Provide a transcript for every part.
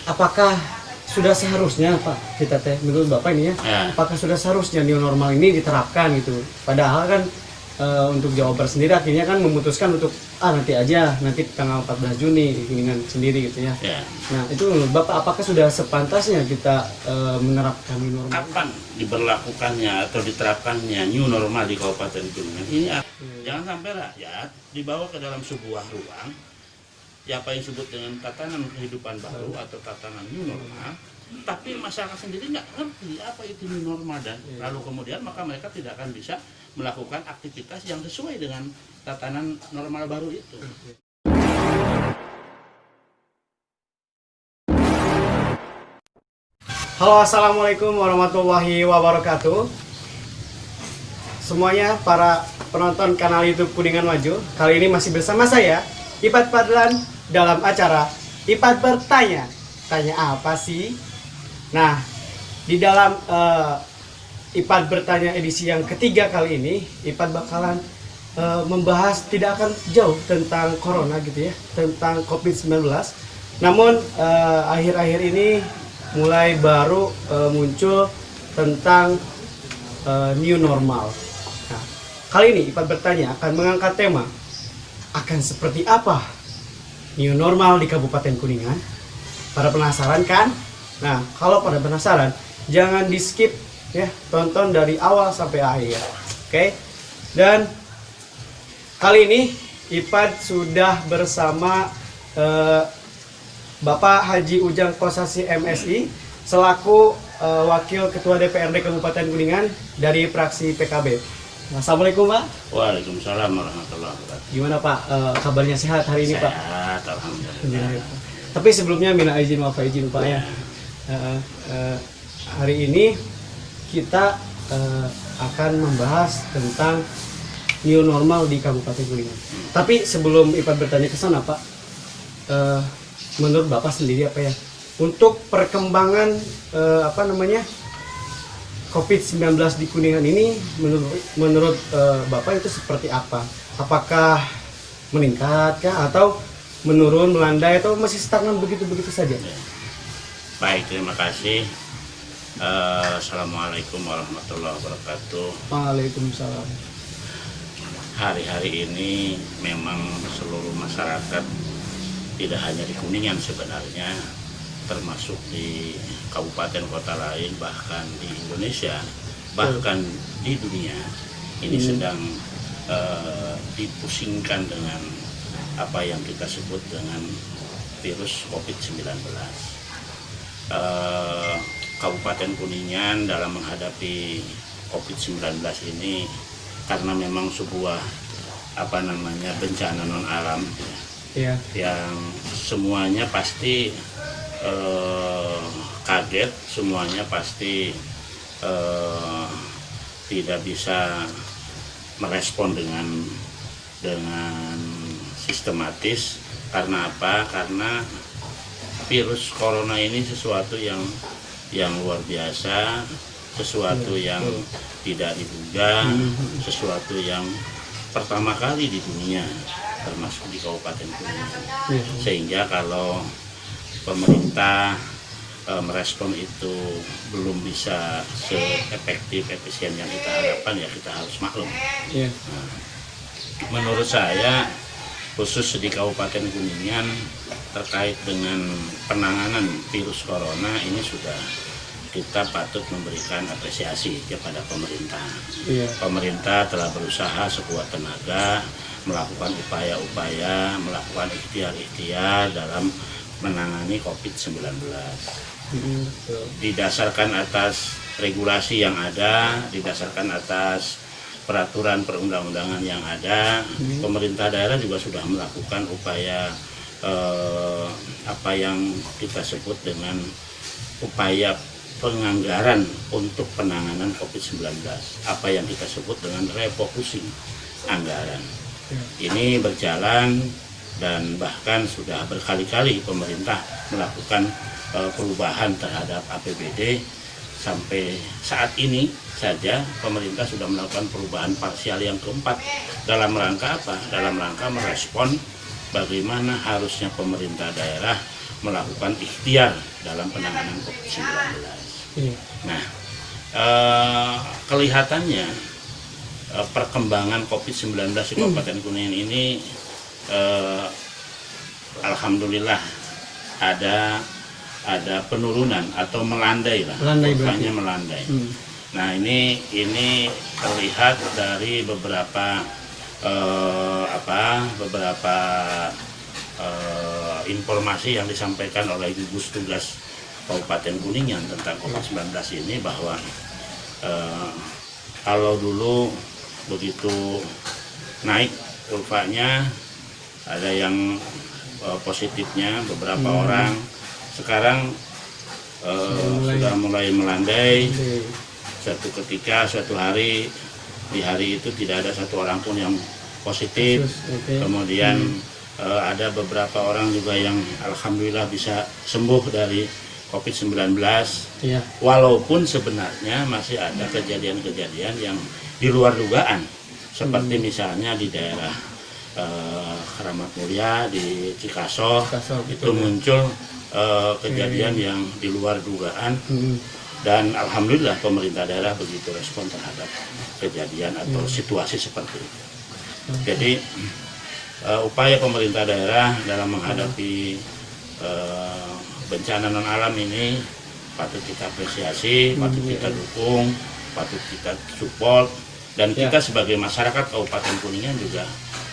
apakah sudah seharusnya Pak, kita teh menurut Bapak ini ya, apakah sudah seharusnya new normal ini diterapkan gitu? Padahal kan untuk Jawa Barat sendiri akhirnya kan memutuskan untuk nanti aja, nanti tanggal 14 Juni dengan sendiri gitu ya. Nah itu menurut Bapak apakah sudah sepantasnya kita menerapkan new normal? Kapan diberlakukannya atau diterapkannya new normal di Kabupaten Kuningan ini? Jangan sampai rakyat dibawa ke dalam sebuah ruang, ya apa yang disebut dengan tatanan kehidupan baru atau tatanan new normal, tapi masyarakat sendiri nggak ngerti apa itu new normal, dan lalu kemudian maka mereka tidak akan bisa melakukan aktivitas yang sesuai dengan tatanan normal baru itu. Halo, assalamualaikum warahmatullahi wabarakatuh. Semuanya para penonton kanal YouTube Kuningan Maju, kali ini masih bersama saya Ipat Padlan dalam acara Ipat Bertanya. Tanya apa sih? Nah, di dalam Ipat Bertanya edisi yang ketiga kali ini, Ipat bakalan membahas tidak akan jauh tentang corona gitu ya, tentang COVID-19. Namun akhir-akhir ini mulai baru muncul tentang new normal. Nah, kali ini Ipat Bertanya akan mengangkat tema akan seperti apa new normal di Kabupaten Kuningan. Pada penasaran kan? Nah, kalau pada penasaran, jangan di skip ya, tonton dari awal sampai akhir. Oke? Dan kali ini Ipat sudah bersama Bapak Haji Ujang Kosasi MSI selaku Wakil Ketua DPRD Kabupaten Kuningan dari fraksi PKB. Assalamualaikum Pak. Waalaikumsalam warahmatullahi wabarakatuh. Gimana Pak, kabarnya sehat hari ini Pak? Sehat, alhamdulillah. Tapi sebelumnya minta izin maaf izin Pak ya. Hari ini kita akan membahas tentang new normal di Kabupaten Kuningan. Tapi sebelum Ipat bertanya ke sana Pak, menurut Bapak sendiri apa ya untuk perkembangan COVID-19 di Kuningan ini, menurut Bapak itu seperti apa? Apakah meningkat kah atau menurun, melandai, atau masih stagnan begitu-begitu saja? Baik, terima kasih. Assalamualaikum warahmatullahi wabarakatuh. Waalaikumsalam. Hari-hari ini memang seluruh masyarakat, tidak hanya di Kuningan sebenarnya, termasuk di kabupaten kota lain, bahkan di Indonesia, bahkan di dunia ini sedang dipusingkan dengan apa yang kita sebut dengan virus COVID-19. Kabupaten Kuningan dalam menghadapi COVID-19 ini, karena memang sebuah bencana non alam yang semuanya pasti kaget, semuanya pasti tidak bisa merespon dengan sistematis. Karena apa? Karena virus corona ini sesuatu yang luar biasa, sesuatu yang tidak diduga, sesuatu yang pertama kali di dunia, termasuk di Kabupaten Kuningan. Sehingga kalau pemerintah merespon itu belum bisa seefektif, efisien yang kita harapkan, ya kita harus maklum. Nah, menurut saya, khusus di Kabupaten Kuningan, terkait dengan penanganan virus corona ini sudah kita patut memberikan apresiasi kepada pemerintah. Pemerintah telah berusaha sekuat tenaga, melakukan upaya-upaya, melakukan ikhtiar-ikhtiar dalam menangani COVID-19. Didasarkan atas regulasi yang ada, didasarkan atas peraturan perundang-undangan yang ada, pemerintah daerah juga sudah melakukan upaya apa yang kita sebut dengan upaya penganggaran untuk penanganan COVID-19, apa yang kita sebut dengan refocusing anggaran. Ini berjalan dan bahkan sudah berkali-kali pemerintah melakukan perubahan terhadap APBD. Sampai saat ini saja pemerintah sudah melakukan perubahan parsial yang keempat. Dalam rangka apa? Dalam rangka merespon bagaimana harusnya pemerintah daerah melakukan ikhtiar dalam penanganan COVID-19. Iya. Nah, kelihatannya perkembangan COVID-19 di Kabupaten Kuningan ini alhamdulillah ada penurunan atau melandai lah, kurvanya melandai. Nah, ini terlihat dari beberapa informasi yang disampaikan oleh gugus tugas Kabupaten Kuningan tentang COVID-19 ini, bahwa kalau dulu begitu naik kurvanya, ada yang positifnya beberapa orang, sekarang sudah mulai melandai. Suatu ketika, suatu hari, di hari itu tidak ada satu orang pun yang positif. Kemudian ada beberapa orang juga yang alhamdulillah bisa sembuh dari COVID-19. Walaupun sebenarnya masih ada kejadian-kejadian yang di luar dugaan, seperti misalnya di daerah Keramat Mulia, di Cikaso, itu muncul kejadian yang di luar dugaan. Dan alhamdulillah pemerintah daerah begitu respon terhadap kejadian atau situasi seperti itu. Jadi upaya pemerintah daerah dalam menghadapi bencana non alam ini patut kita apresiasi, patut kita dukung, patut kita support, dan kita sebagai masyarakat Kabupaten Kuningan juga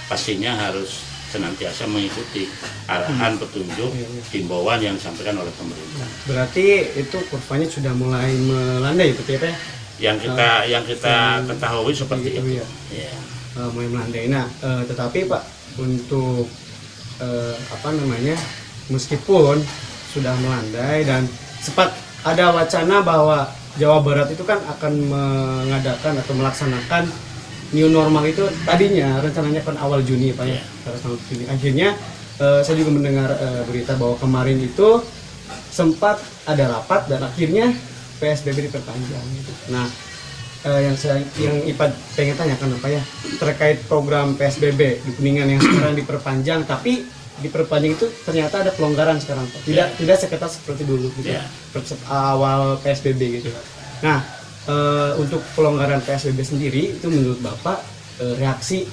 pastinya harus senantiasa mengikuti arahan, petunjuk, himbauan yang disampaikan oleh pemerintah. Berarti itu kurvanya sudah mulai melandai, betul ya Pak? Yang kita ketahui seperti itu. Ya. Mulai melandai. Nah, tetapi Pak, untuk meskipun sudah melandai dan sempat ada wacana bahwa Jawa Barat itu kan akan mengadakan atau melaksanakan new normal itu tadinya rencananya kan awal Juni Pak ya, awal Juni. Akhirnya saya juga mendengar berita bahwa kemarin itu sempat ada rapat dan akhirnya PSBB diperpanjang gitu. Nah, yang IPAD pengen tanyakan apa ya, terkait program PSBB di Kuningan yang sekarang diperpanjang, tapi diperpanjang itu ternyata ada pelonggaran sekarang Pak. Tidak seketat seperti dulu gitu. Awal PSBB gitu. Nah, untuk pelonggaran PSBB sendiri itu menurut Bapak reaksi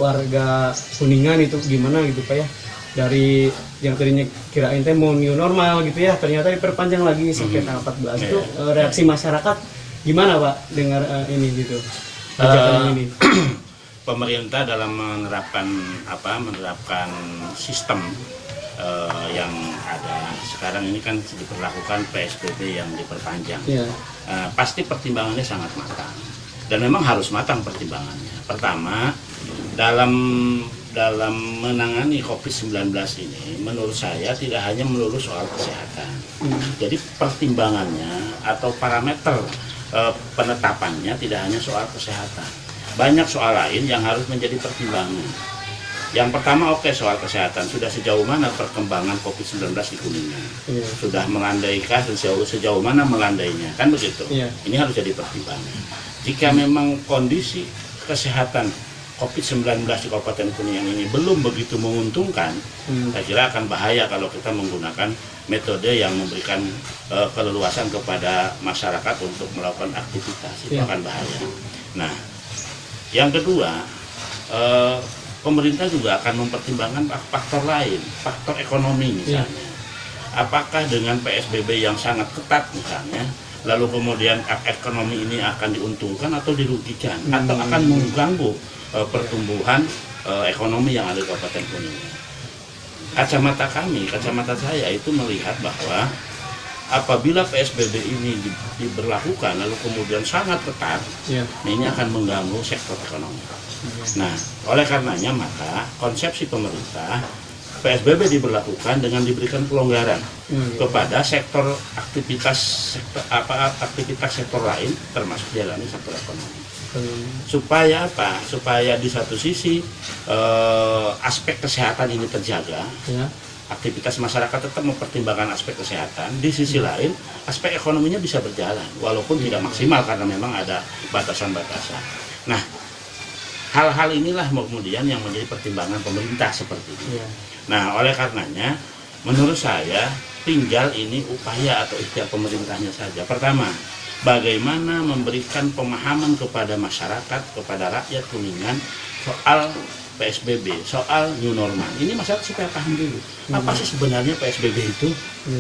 warga Kuningan itu gimana gitu Pak ya? Dari yang tadinya kirain mau new normal gitu ya, ternyata diperpanjang lagi sampai tanggal 14. Itu reaksi masyarakat gimana Pak dengar ini gitu? Ini. Pemerintah dalam menerapkan sistem yang ada sekarang ini kan diberlakukan PSBB yang diperpanjang. Pasti pertimbangannya sangat matang, dan memang harus matang pertimbangannya. Pertama, dalam menangani COVID-19 ini, menurut saya tidak hanya melulu soal kesehatan. Jadi pertimbangannya atau parameter penetapannya tidak hanya soal kesehatan, banyak soal lain yang harus menjadi pertimbangan. Yang pertama, soal kesehatan, sudah sejauh mana perkembangan COVID-19 di Kuningan? Sudah melandaikah, sejauh mana melandainya? Kan begitu. Ini harus jadi pertimbangan. Jika memang kondisi kesehatan COVID-19 di Kabupaten Kuningan ini belum begitu menguntungkan, saya kira akan bahaya kalau kita menggunakan metode yang memberikan keleluasan kepada masyarakat untuk melakukan aktivitas. Itu akan bahaya. Nah, yang kedua, pemerintah juga akan mempertimbangkan faktor lain, faktor ekonomi misalnya. Apakah dengan PSBB yang sangat ketat misalnya, lalu kemudian ekonomi ini akan diuntungkan atau dirugikan, atau akan mengganggu pertumbuhan ekonomi yang ada di Kabupaten Kuningan. Kacamata saya itu melihat bahwa apabila PSBB ini diberlakukan lalu kemudian sangat ketat, ini akan mengganggu sektor ekonomi. Nah, oleh karenanya maka konsepsi pemerintah PSBB diberlakukan dengan diberikan pelonggaran kepada aktivitas sektor lain, termasuk dialami sektor ekonomi. Supaya apa? Supaya di satu sisi aspek kesehatan ini terjaga, aktivitas masyarakat tetap mempertimbangkan aspek kesehatan. Di sisi lain, aspek ekonominya bisa berjalan, walaupun tidak maksimal karena memang ada batasan-batasan. Nah, hal-hal inilah kemudian yang menjadi pertimbangan pemerintah seperti ini. Nah, oleh karenanya, menurut saya tinggal ini upaya atau ikhtiar pemerintahnya saja. Pertama, bagaimana memberikan pemahaman kepada masyarakat, kepada rakyat Kuningan soal PSBB, soal new normal. Ini masyarakat supaya paham dulu, apa sih sebenarnya PSBB itu,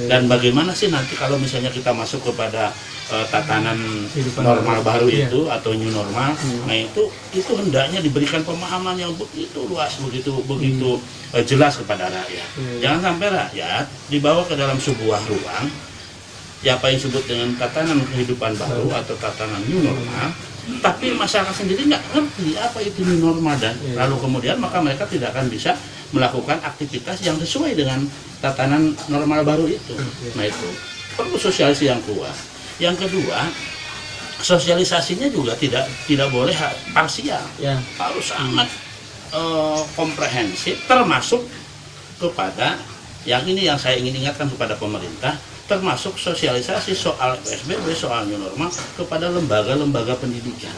dan bagaimana sih nanti kalau misalnya kita masuk kepada tatanan normal baru itu atau new normal. Nah itu hendaknya diberikan pemahaman yang begitu luas, begitu jelas kepada rakyat. Jangan sampai rakyat dibawa ke dalam sebuah ruang, ya apa yang disebut dengan tatanan kehidupan baru atau tatanan new normal, tapi masyarakat sendiri nggak ngerti apa itu new normal, dan lalu kemudian maka mereka tidak akan bisa melakukan aktivitas yang sesuai dengan tatanan normal baru itu. Nah itu perlu sosialisasi yang kuat. Yang kedua, sosialisasinya juga tidak boleh parsial, harus sangat komprehensif, termasuk kepada yang saya ingin ingatkan kepada pemerintah, termasuk sosialisasi soal PSBB, soal new normal kepada lembaga-lembaga pendidikan.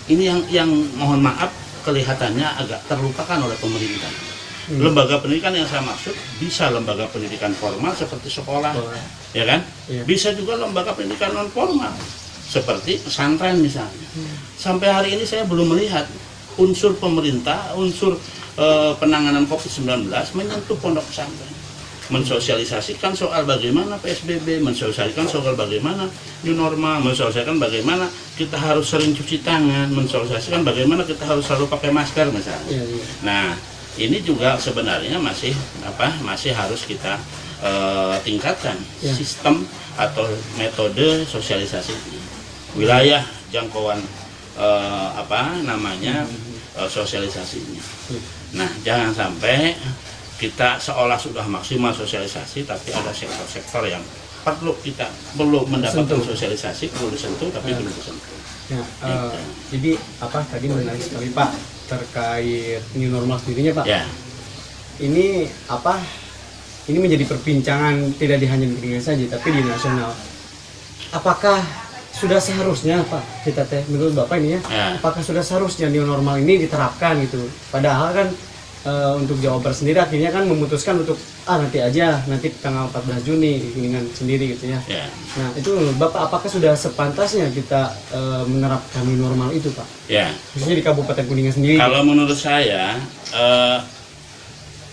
Ini yang mohon maaf kelihatannya agak terlupakan oleh pemerintah. Lembaga pendidikan yang saya maksud bisa lembaga pendidikan formal seperti sekolah, ya kan? Bisa juga lembaga pendidikan non formal seperti pesantren misalnya. Sampai hari ini saya belum melihat unsur pemerintah, unsur penanganan COVID-19 menyentuh pondok pesantren, mensosialisasikan soal bagaimana PSBB, mensosialisasikan soal bagaimana new normal, mensosialisasikan bagaimana kita harus sering cuci tangan, mensosialisasikan bagaimana kita harus selalu pakai masker misalnya. Nah, ini juga sebenarnya masih harus kita tingkatkan sistem atau metode sosialisasi wilayah jangkauan sosialisasinya. Nah, jangan sampai kita seolah sudah maksimal sosialisasi, tapi ada sektor-sektor yang perlu mendapatkan sosialisasi, perlu disentuh tapi belum disentuh. Jadi tadi menarik sekali Pak terkait new normal sendirinya Pak. Ini ini menjadi perbincangan tidak hanya di Kuningan saja tapi di nasional. Apakah sudah seharusnya Pak, menurut Bapak ini apakah sudah seharusnya new normal ini diterapkan gitu? Padahal kan untuk Jawa Barat sendiri akhirnya kan memutuskan untuk nanti tanggal 14 Juni di Kuningan sendiri gitu ya. Nah itu Bapak, apakah sudah sepantasnya kita menerapkan new normal itu Pak? Khususnya di Kabupaten Kuningan sendiri. Kalau menurut saya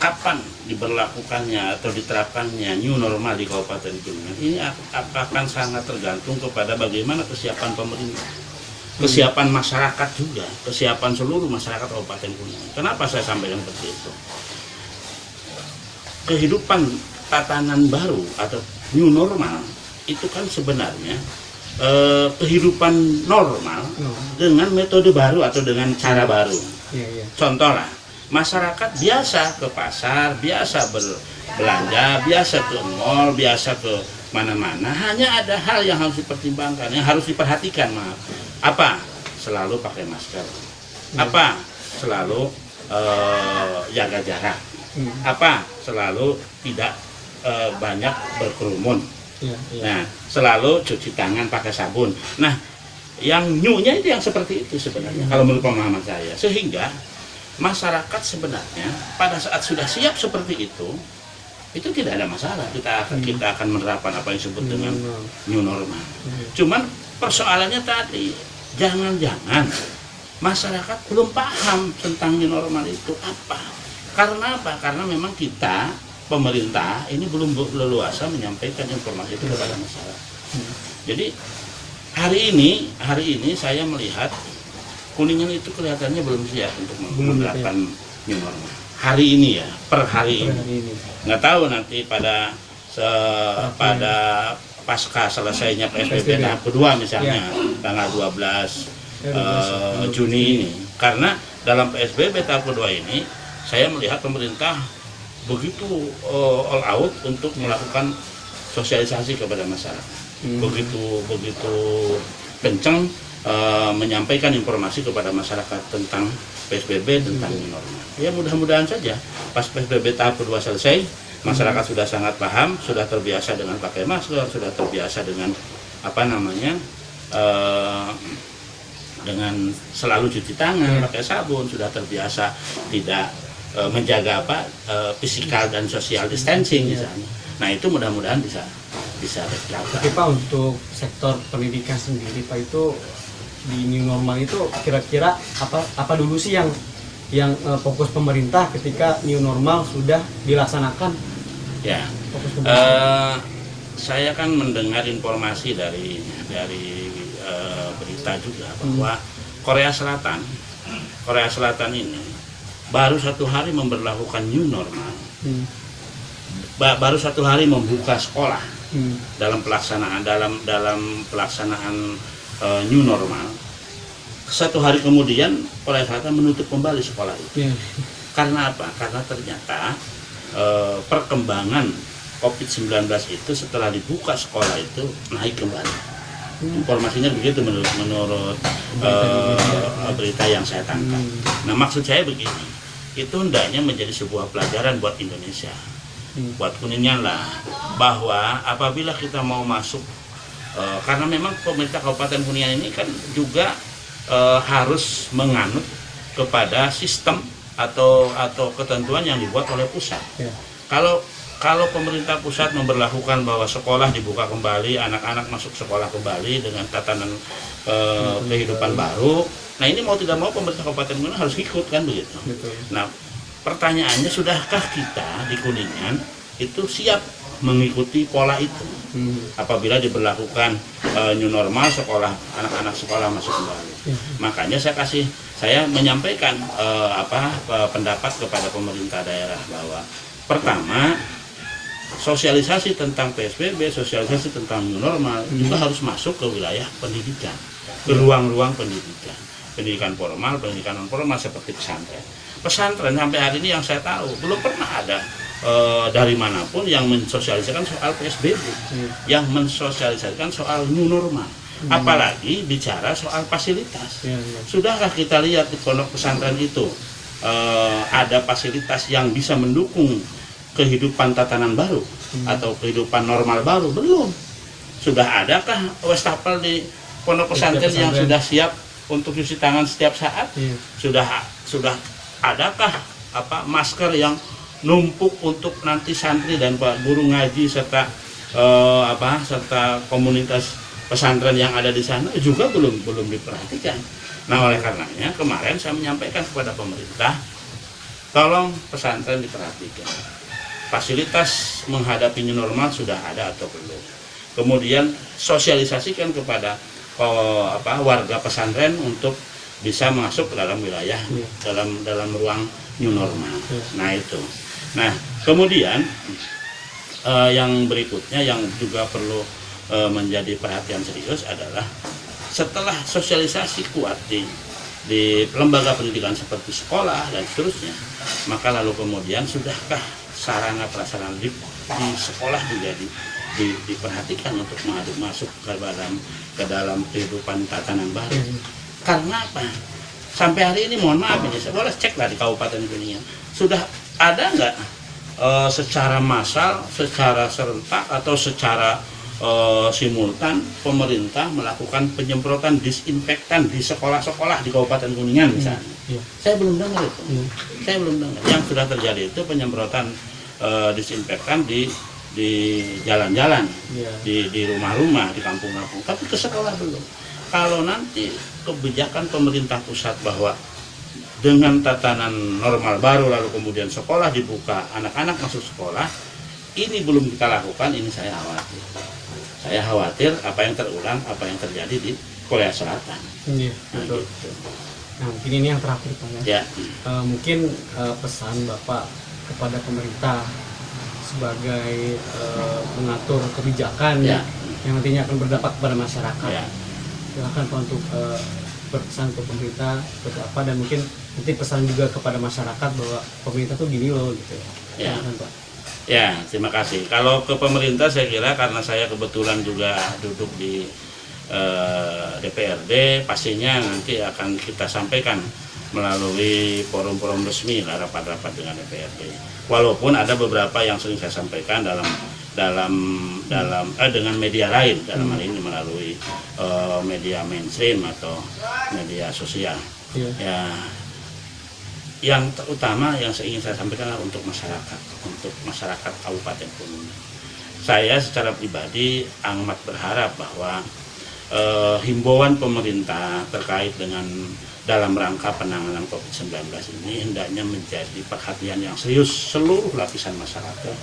kapan diberlakukannya atau diterapkannya new normal di Kabupaten Kuningan ini akan sangat tergantung kepada bagaimana kesiapan pemerintah, kesiapan masyarakat juga, kesiapan seluruh masyarakat Kabupaten Kuningan. Kenapa saya sampaikan seperti itu? Kehidupan tatanan baru atau new normal itu kan sebenarnya kehidupan normal dengan metode baru atau dengan cara baru. Contoh lah, masyarakat biasa ke pasar, biasa berbelanja, biasa ke mall, biasa ke mana-mana. Hanya ada hal yang harus dipertimbangkan, yang harus diperhatikan. Apa? Selalu pakai masker. Apa? Selalu jaga jarak. Apa? Selalu tidak banyak berkerumun. Nah, selalu cuci tangan pakai sabun. Nah, yang new-nya itu yang seperti itu sebenarnya kalau menurut pemahaman saya. Sehingga masyarakat sebenarnya pada saat sudah siap seperti itu tidak ada masalah. Kita akan menerapkan apa yang disebut dengan new normal. Cuman persoalannya tadi, jangan-jangan masyarakat belum paham tentang new normal itu apa. Karena apa? Karena memang kita, pemerintah ini belum leluasa menyampaikan informasi itu kepada masyarakat. Jadi hari ini saya melihat Kuningan itu kelihatannya belum siap untuk menerapkan new normal. Hari ini ya, per hari ini. Nggak tahu nanti pada pasca selesainya PSBB tahap kedua misalnya tanggal 12 Juni ini. Karena dalam PSBB tahap kedua ini saya melihat pemerintah begitu all out untuk melakukan sosialisasi kepada masyarakat. Begitu kencang menyampaikan informasi kepada masyarakat tentang PSBB, tentang new normal. Ya mudah-mudahan saja pas PSBB tahap kedua selesai, masyarakat sudah sangat paham, sudah terbiasa dengan pakai masker, sudah terbiasa dengan dengan selalu cuci tangan, pakai sabun, sudah terbiasa tidak menjaga physical dan social distancing misalnya. Nah itu mudah-mudahan bisa tercapai. Tapi Pak, untuk sektor pendidikan sendiri Pak, itu di new normal itu kira-kira apa dulu sih yang fokus pemerintah ketika new normal sudah dilaksanakan? Ya, Fokus pemerintah. saya kan mendengar informasi dari berita juga bahwa Korea Selatan ini baru 1 hari memberlakukan new normal, baru 1 hari membuka sekolah dalam pelaksanaan new normal. 1 hari kemudian Korea Selatan menutup kembali sekolah itu. Karena apa? Karena ternyata perkembangan COVID-19 itu setelah dibuka sekolah itu naik kembali. Informasinya begitu menurut berita yang saya tangkap. Nah maksud saya begini, itu hendaknya menjadi sebuah pelajaran buat Indonesia, buat Kuningan lah, bahwa apabila kita mau masuk, karena memang pemerintah Kabupaten Kuningan ini kan juga harus menganut kepada sistem atau ketentuan yang dibuat oleh pusat. Kalau pemerintah pusat memberlakukan bahwa sekolah dibuka kembali, anak-anak masuk sekolah kembali dengan tatanan kehidupan baru, nah ini mau tidak mau pemerintah Kabupaten Kuningan harus ikut kan begitu. Betul. Nah pertanyaannya, sudahkah kita di Kuningan itu siap mengikuti pola itu? Apabila diberlakukan new normal, anak-anak sekolah masuk kembali. Makanya saya menyampaikan pendapat kepada pemerintah daerah bahwa pertama, sosialisasi tentang PSBB, sosialisasi tentang new normal juga harus masuk ke wilayah pendidikan, ke ruang-ruang pendidikan formal, pendidikan non formal seperti pesantren. Pesantren sampai hari ini yang saya tahu belum pernah ada dari manapun yang mensosialisasikan soal PSBB, yang mensosialisasikan soal new normal, apalagi bicara soal fasilitas. Sudahkah kita lihat di pondok pesantren itu ada fasilitas yang bisa mendukung kehidupan tatanan baru atau kehidupan normal baru? Belum. Sudah adakah wastafel di pondok pesantren yang sudah siap untuk cuci tangan setiap saat? Sudah adakah masker yang numpuk untuk nanti santri dan pak guru ngaji serta serta komunitas pesantren yang ada di sana? Juga belum diperhatikan. Nah oleh karenanya kemarin saya menyampaikan kepada pemerintah, tolong pesantren diperhatikan. Fasilitas menghadapi new normal sudah ada atau belum? Kemudian sosialisasikan kepada warga pesantren untuk bisa masuk ke dalam wilayah dalam ruang new normal. Nah itu. Nah kemudian yang berikutnya yang juga perlu menjadi perhatian serius adalah setelah sosialisasi kuat di lembaga pendidikan seperti sekolah dan seterusnya, maka lalu kemudian sudahkah sarana prasarana di sekolah juga diperhatikan untuk masuk ke dalam kehidupan tatanan baru? Karena apa? Sampai hari ini mohon maaf ini, saya boleh cek lah di Kabupaten Kuningan, sudah ada nggak secara massal, secara serentak atau secara simultan pemerintah melakukan penyemprotan disinfektan di sekolah-sekolah di Kabupaten Kuningan misalnya? Saya belum dengar itu. Saya belum dengar. Yang sudah terjadi itu penyemprotan disinfektan di jalan-jalan, di rumah-rumah, di kampung-kampung, tapi ke sekolah belum. Kalau nanti kebijakan pemerintah pusat bahwa dengan tatanan normal baru lalu kemudian sekolah dibuka, anak-anak masuk sekolah, ini belum kita lakukan, ini saya khawatir. Saya khawatir apa yang terulang, apa yang terjadi di Korea Selatan. Betul. Gitu. Nah mungkin ini yang terakhir Pak ya. Mungkin pesan Bapak kepada pemerintah sebagai pengatur kebijakan yang nantinya akan berdampak kepada masyarakat. Silakan Pak untuk berpesan ke pemerintah seperti apa, dan mungkin nanti pesan juga kepada masyarakat bahwa pemerintah tuh gini loh gitu ya. Silakan Pak. Ya, terima kasih. Kalau ke pemerintah saya kira karena saya kebetulan juga duduk di DPRD, pastinya nanti akan kita sampaikan melalui forum-forum resmi, rapat-rapat dengan DPRD. Walaupun ada beberapa yang sering saya sampaikan dengan media lain, dalam hal ini melalui media mainstream atau media sosial. Ya, yang terutama yang ingin saya sampaikan adalah untuk masyarakat Kabupaten Kuningan. saya secara pribadi amat berharap bahwa himbauan pemerintah terkait dengan dalam rangka penanganan COVID-19 ini hendaknya menjadi perhatian yang serius seluruh lapisan masyarakat.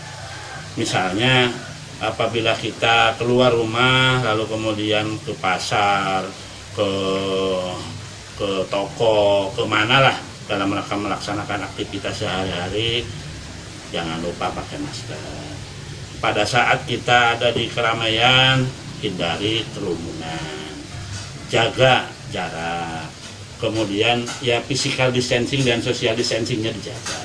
Misalnya apabila kita keluar rumah lalu kemudian ke pasar, ke toko, kemana lah dalam rangka melaksanakan aktivitas sehari-hari, jangan lupa pakai masker. Pada saat kita ada di keramaian, hindari kerumunan, jaga jarak, kemudian ya physical distancing dan social distancingnya dijaga.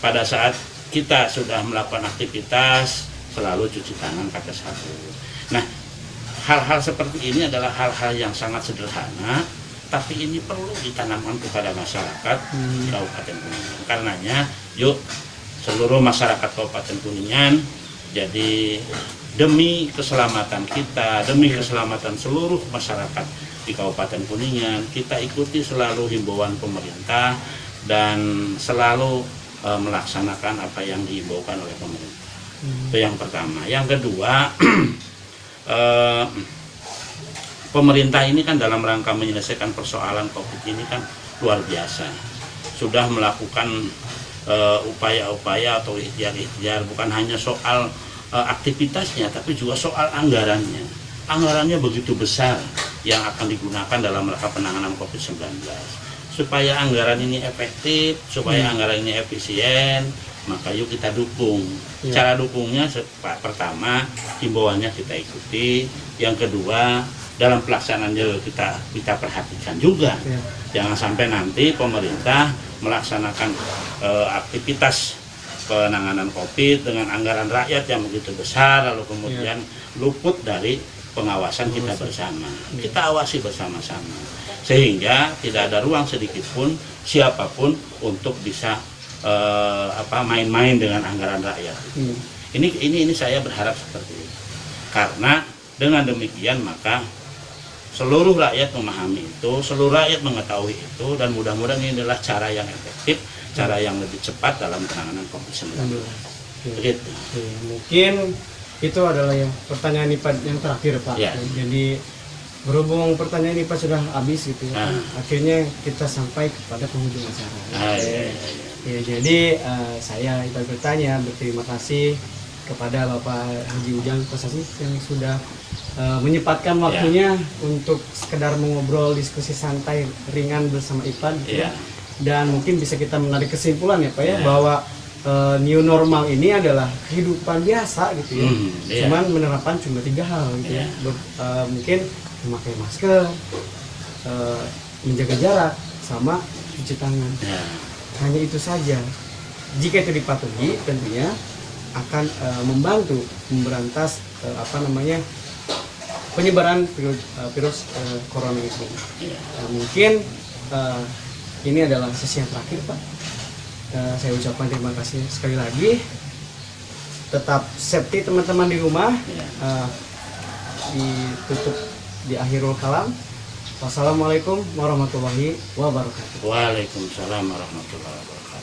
Pada saat kita sudah melakukan aktivitas, selalu cuci tangan pakai sabun. Nah, hal-hal seperti ini adalah hal-hal yang sangat sederhana, tapi ini perlu ditanamkan kepada masyarakat Kabupaten Kuningan. Karenanya, yuk seluruh masyarakat Kabupaten Kuningan, jadi demi keselamatan kita, demi keselamatan seluruh masyarakat di Kabupaten Kuningan, kita ikuti selalu himbauan pemerintah dan selalu melaksanakan apa yang dihimbaukan oleh pemerintah. Itu yang pertama. Yang kedua, pemerintah ini kan dalam rangka menyelesaikan persoalan COVID ini kan luar biasa. Sudah melakukan upaya-upaya atau ikhtiar-ikhtiar, bukan hanya soal aktivitasnya, tapi juga soal anggarannya. Anggarannya begitu besar yang akan digunakan dalam rangka penanganan COVID-19. Supaya anggaran ini efektif, supaya anggaran ini efisien, maka yuk kita dukung. Cara dukungnya pertama, himbauannya kita ikuti. Yang kedua, dalam pelaksanaannya kita perhatikan juga. Jangan sampai nanti pemerintah melaksanakan aktivitas penanganan COVID dengan anggaran rakyat yang begitu besar, lalu kemudian luput dari pengawasan kita bersama. Kita awasi bersama-sama, sehingga tidak ada ruang sedikit pun siapapun untuk bisa main-main dengan anggaran rakyat. Ini saya berharap seperti itu. Karena dengan demikian maka seluruh rakyat memahami itu, seluruh rakyat mengetahui itu, dan mudah-mudahan ini adalah cara yang efektif, cara yang lebih cepat dalam penanganan COVID-19. Begitu. Mungkin itu adalah yang pertanyaan IPA yang terakhir, Pak. Ya. Jadi berhubung pertanyaan IPA sudah habis gitu ya, akhirnya kita sampai kepada penghujung acara. Jadi saya IPA bertanya, berterima kasih kepada Bapak Haji Ujang Kosasi yang sudah menyempatkan waktunya untuk sekedar mengobrol, diskusi santai ringan bersama IPA gitu ya. Dan mungkin bisa kita menarik kesimpulan ya Pak ya, bahwa new normal ini adalah kehidupan biasa gitu ya. Cuman menerapkan cuma 3 hal gitu ya. Mungkin memakai masker, menjaga jarak, sama cuci tangan. Hanya itu saja. Jika itu dipatuhi, tentunya akan membantu memberantas penyebaran virus corona itu. Mungkin ini adalah sesi yang terakhir, Pak. Saya ucapkan terima kasih sekali lagi. Tetap safety teman-teman di rumah. Ditutup di akhirul kalam. Wassalamualaikum warahmatullahi wabarakatuh. Waalaikumsalam warahmatullahi wabarakatuh.